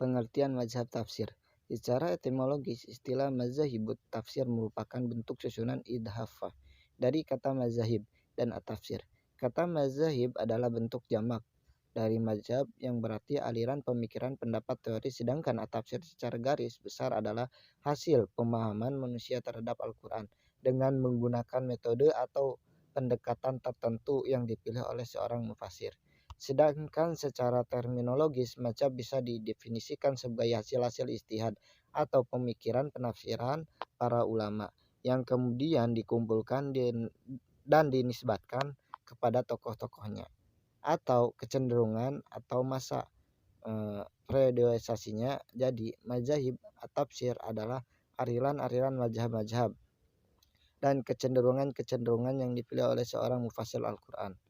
Pengertian mazhab tafsir. Secara etimologis, istilah mazahibut tafsir merupakan bentuk susunan idhafah dari kata mazahib dan at-tafsir. Kata mazahib adalah bentuk jamak dari mazhab yang berarti aliran pemikiran pendapat teori, sedangkan at-tafsir secara garis besar adalah hasil pemahaman manusia terhadap Al-Quran dengan menggunakan metode atau pendekatan tertentu yang dipilih oleh seorang mufasir. Sedangkan secara terminologis, mazhab bisa didefinisikan sebagai hasil-hasil ijtihad atau pemikiran penafsiran para ulama yang kemudian dikumpulkan dan dinisbatkan kepada tokoh-tokohnya, atau kecenderungan atau masa periodisasinya. Jadi mazahib at-tafsir adalah aliran-aliran mazhab-mazhab dan kecenderungan-kecenderungan yang dipilih oleh seorang mufasir Al-Quran.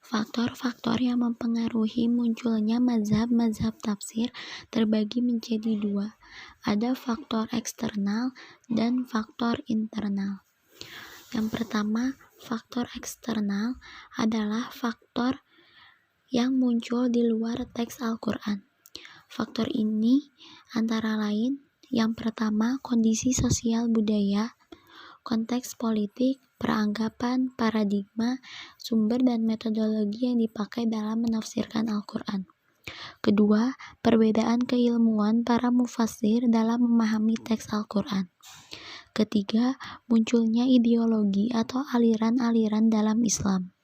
Faktor-faktor yang mempengaruhi munculnya mazhab-mazhab tafsir terbagi menjadi dua. Ada faktor eksternal dan faktor internal. Yang pertama, faktor eksternal adalah faktor yang muncul di luar teks Al-Quran. Faktor ini antara lain, yang pertama, kondisi sosial budaya, konteks politik, peranggapan, paradigma, sumber dan metodologi yang dipakai dalam menafsirkan Al-Quran. Kedua, perbedaan keilmuan para mufasir dalam memahami teks Al-Quran. Ketiga, munculnya ideologi atau aliran-aliran dalam Islam.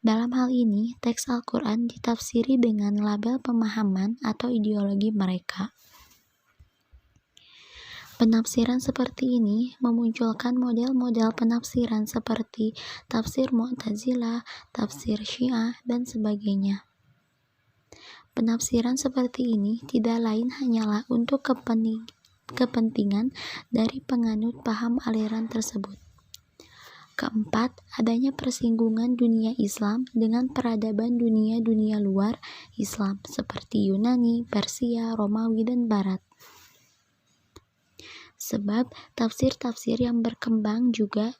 Dalam hal ini, teks Al-Quran ditafsiri dengan label pemahaman atau ideologi mereka. Penafsiran seperti ini memunculkan model-model penafsiran seperti tafsir Mu'tazilah, tafsir Syiah, dan sebagainya. Penafsiran seperti ini tidak lain hanyalah untuk kepentingan dari penganut paham aliran tersebut. Keempat, adanya persinggungan dunia Islam dengan peradaban dunia-dunia luar Islam seperti Yunani, Persia, Romawi, dan Barat. Sebab tafsir-tafsir yang berkembang juga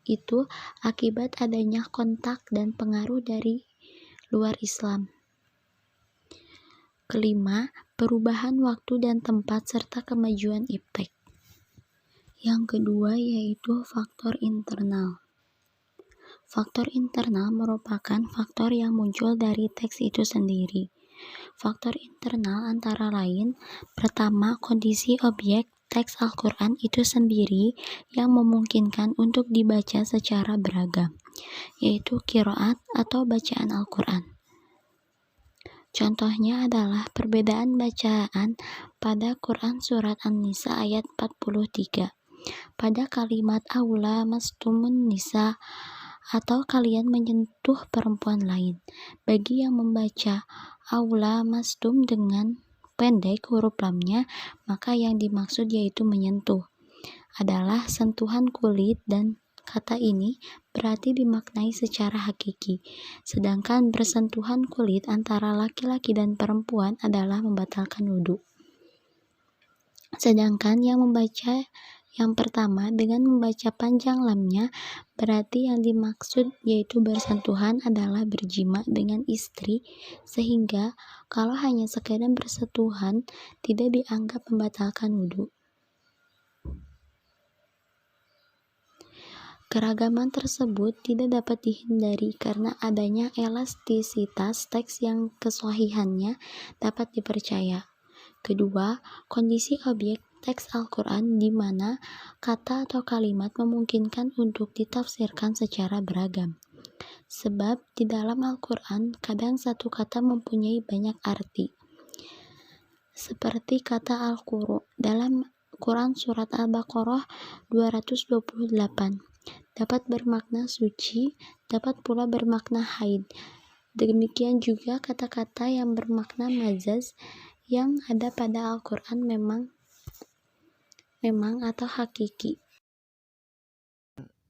itu akibat adanya kontak dan pengaruh dari luar Islam. Kelima, perubahan waktu dan tempat serta kemajuan iptek. Yang kedua yaitu faktor internal. Faktor internal merupakan faktor yang muncul dari teks itu sendiri. Faktor internal antara lain, pertama, kondisi objek teks Al-Quran itu sendiri yang memungkinkan untuk dibaca secara beragam, yaitu qiraat atau bacaan Al-Quran. Contohnya adalah perbedaan bacaan pada Quran Surat An-Nisa ayat 43. Pada kalimat aula mastumun nisa atau kalian menyentuh perempuan lain. Bagi yang membaca aula mastum dengan pendek huruf lamnya, maka yang dimaksud yaitu menyentuh adalah sentuhan kulit, dan kata ini berarti dimaknai secara hakiki. Sedangkan bersentuhan kulit antara laki-laki dan perempuan adalah membatalkan wudhu. Sedangkan yang membaca yang pertama dengan membaca panjang lamnya, berarti yang dimaksud yaitu bersentuhan adalah berjima dengan istri, sehingga kalau hanya sekedar bersentuhan tidak dianggap membatalkan wudhu. Keragaman tersebut tidak dapat dihindari karena adanya elastisitas teks yang kesahihannya dapat dipercaya. Kedua, kondisi objek teks Al-Quran di mana kata atau kalimat memungkinkan untuk ditafsirkan secara beragam. Sebab di dalam Al-Quran kadang satu kata mempunyai banyak arti. Seperti kata Al-Quru dalam Quran Surat Al-Baqarah 228. Dapat bermakna suci, dapat pula bermakna haid. Demikian juga kata-kata yang bermakna majaz yang ada pada Al-Quran memang atau hakiki.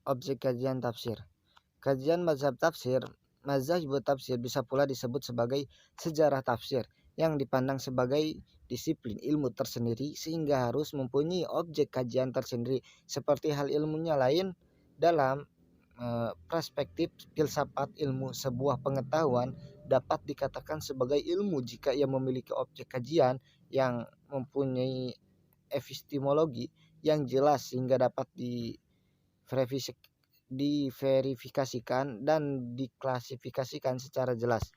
Objek kajian tafsir. Kajian mazhab tafsir, mazhab tafsir bisa pula disebut sebagai sejarah tafsir yang dipandang sebagai disiplin ilmu tersendiri sehingga harus mempunyai objek kajian tersendiri seperti hal ilmunya lain dalam perspektif filsafat ilmu, sebuah pengetahuan dapat dikatakan sebagai ilmu jika ia memiliki objek kajian yang mempunyai epistemologi yang jelas sehingga dapat diverifikasikan dan diklasifikasikan secara jelas.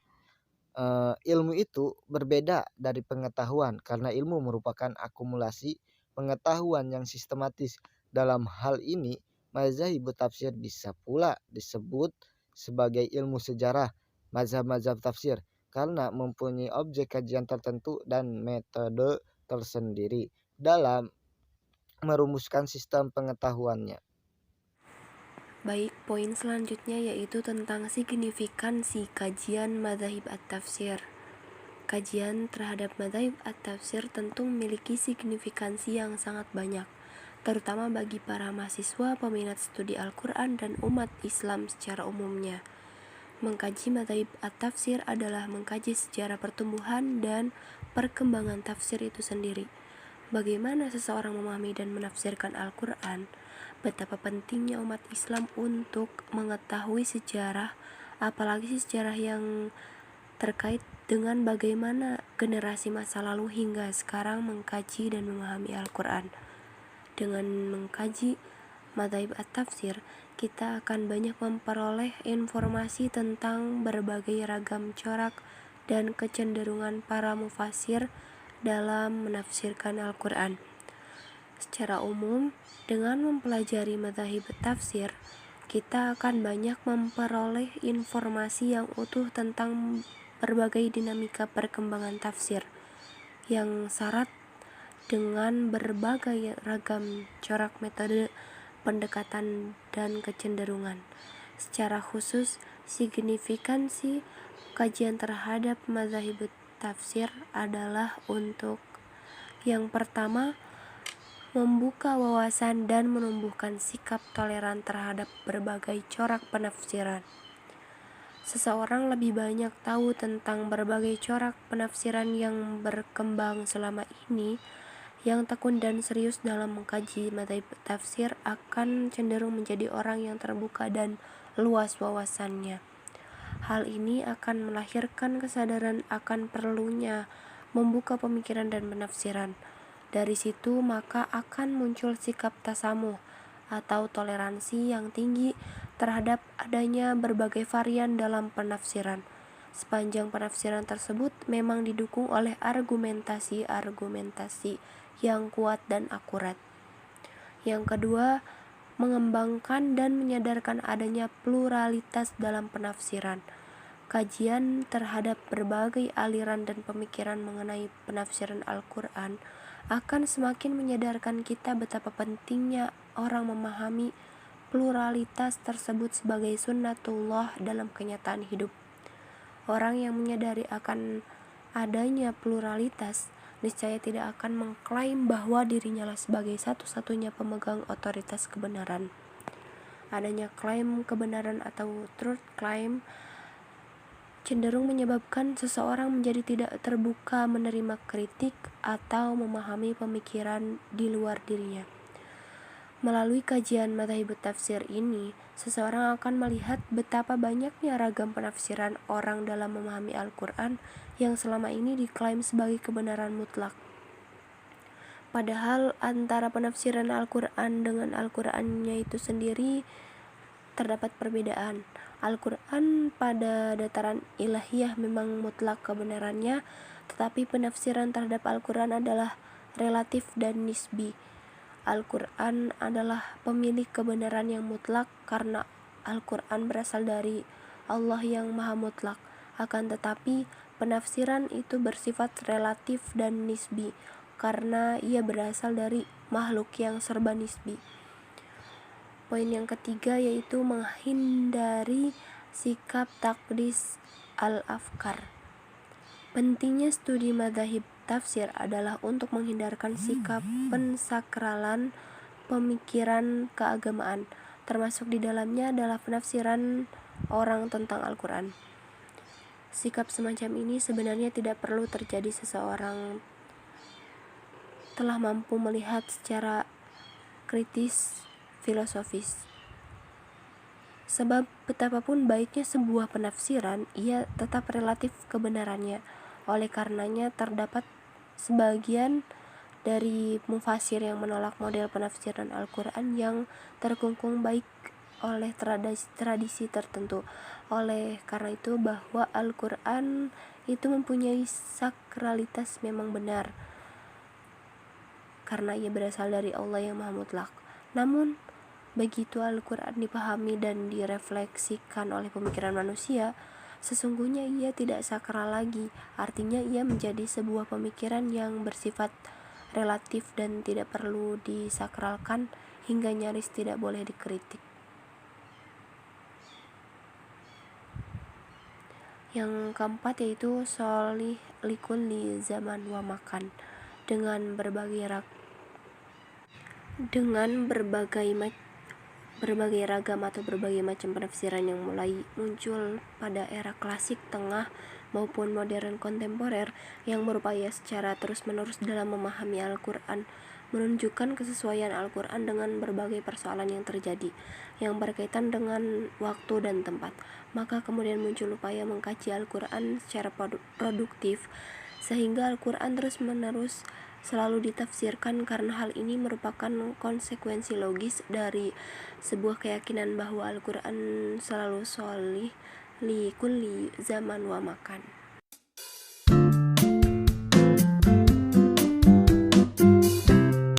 Ilmu itu berbeda dari pengetahuan karena ilmu merupakan akumulasi pengetahuan yang sistematis. Dalam hal ini, mazhab tafsir bisa pula disebut sebagai ilmu sejarah mazhab-mazhab tafsir karena mempunyai objek kajian tertentu dan metode tersendiri dalam merumuskan sistem pengetahuannya. Baik, poin selanjutnya yaitu tentang signifikansi kajian madzhab at-tafsir. Kajian terhadap madzhab at-tafsir tentu memiliki signifikansi yang sangat banyak, terutama bagi para mahasiswa peminat studi Al-Quran dan umat Islam secara umumnya. Mengkaji madzhab at-tafsir adalah mengkaji sejarah pertumbuhan dan perkembangan tafsir itu sendiri. Bagaimana seseorang memahami dan menafsirkan Al-Quran, betapa pentingnya umat Islam untuk mengetahui sejarah, apalagi sejarah yang terkait dengan bagaimana generasi masa lalu hingga sekarang mengkaji dan memahami Al-Quran. Dengan mengkaji madzhab at-tafsir, kita akan banyak memperoleh informasi tentang berbagai ragam corak dan kecenderungan para mufasir dalam menafsirkan Al-Quran. Secara umum, dengan mempelajari madzhab tafsir, kita akan banyak memperoleh informasi yang utuh tentang berbagai dinamika perkembangan tafsir yang syarat dengan berbagai ragam corak metode pendekatan dan kecenderungan. Secara khusus, signifikansi kajian terhadap madzhab tafsir adalah untuk yang pertama, membuka wawasan dan menumbuhkan sikap toleran terhadap berbagai corak penafsiran. Seseorang lebih banyak tahu tentang berbagai corak penafsiran yang berkembang selama ini. Yang tekun dan serius dalam mengkaji madzhab tafsir akan cenderung menjadi orang yang terbuka dan luas wawasannya. Hal ini akan melahirkan kesadaran akan perlunya membuka pemikiran dan penafsiran. Dari situ maka akan muncul sikap tasamuh atau toleransi yang tinggi terhadap adanya berbagai varian dalam penafsiran, sepanjang penafsiran tersebut memang didukung oleh argumentasi yang kuat dan akurat. Yang kedua, mengembangkan dan menyadarkan adanya pluralitas dalam penafsiran. Kajian terhadap berbagai aliran dan pemikiran mengenai penafsiran Al-Quran akan semakin menyadarkan kita betapa pentingnya orang memahami pluralitas tersebut sebagai sunnatullah dalam kenyataan hidup. Orang yang menyadari akan adanya pluralitas niscaya tidak akan mengklaim bahwa dirinya lah sebagai satu-satunya pemegang otoritas kebenaran. Adanya klaim kebenaran atau truth claim cenderung menyebabkan seseorang menjadi tidak terbuka menerima kritik atau memahami pemikiran di luar dirinya. Melalui kajian madzhab tafsir ini, seseorang akan melihat betapa banyaknya ragam penafsiran orang dalam memahami Al-Quran yang selama ini diklaim sebagai kebenaran mutlak. Padahal antara penafsiran Al-Quran dengan Al-Qurannya itu sendiri terdapat perbedaan. Al-Quran pada dataran ilahiyah memang mutlak kebenarannya, tetapi penafsiran terhadap Al-Quran adalah relatif dan nisbi. Al-Quran adalah pemilik kebenaran yang mutlak karena Al-Quran berasal dari Allah yang maha mutlak. Akan tetapi penafsiran itu bersifat relatif dan nisbi karena ia berasal dari makhluk yang serba nisbi. Poin yang ketiga yaitu menghindari sikap takdis al-afkar. Pentingnya studi madzhab tafsir adalah untuk menghindarkan sikap pensakralan pemikiran keagamaan, termasuk di dalamnya adalah penafsiran orang tentang Al-Quran. Sikap semacam ini sebenarnya tidak perlu terjadi seseorang telah mampu melihat secara kritis filosofis. Sebab betapapun baiknya sebuah penafsiran, ia tetap relatif kebenarannya. Oleh karenanya terdapat sebagian dari mufasir yang menolak model penafsiran Al-Quran yang terkungkung baik oleh tradisi tertentu. Oleh karena itu bahwa Al-Quran itu mempunyai sakralitas memang benar, karena ia berasal dari Allah yang Maha Mutlak. Namun, begitu Al-Quran dipahami dan direfleksikan oleh pemikiran manusia, sesungguhnya ia tidak sakral lagi. Artinya ia menjadi sebuah pemikiran yang bersifat relatif dan tidak perlu disakralkan hingga nyaris tidak boleh dikritik. Yang keempat yaitu sholih likulli zaman wa makan, dengan berbagai ragam atau berbagai macam penafsiran yang mulai muncul pada era klasik, tengah, maupun modern kontemporer yang berupaya secara terus-menerus dalam memahami Al-Quran, menunjukkan kesesuaian Al-Quran dengan berbagai persoalan yang terjadi, yang berkaitan dengan waktu dan tempat. Maka kemudian muncul upaya mengkaji Al-Quran secara produktif, sehingga Al-Quran terus-menerus selalu ditafsirkan, karena hal ini merupakan konsekuensi logis dari sebuah keyakinan bahwa Al-Quran selalu sholih li kulli zaman wa makan.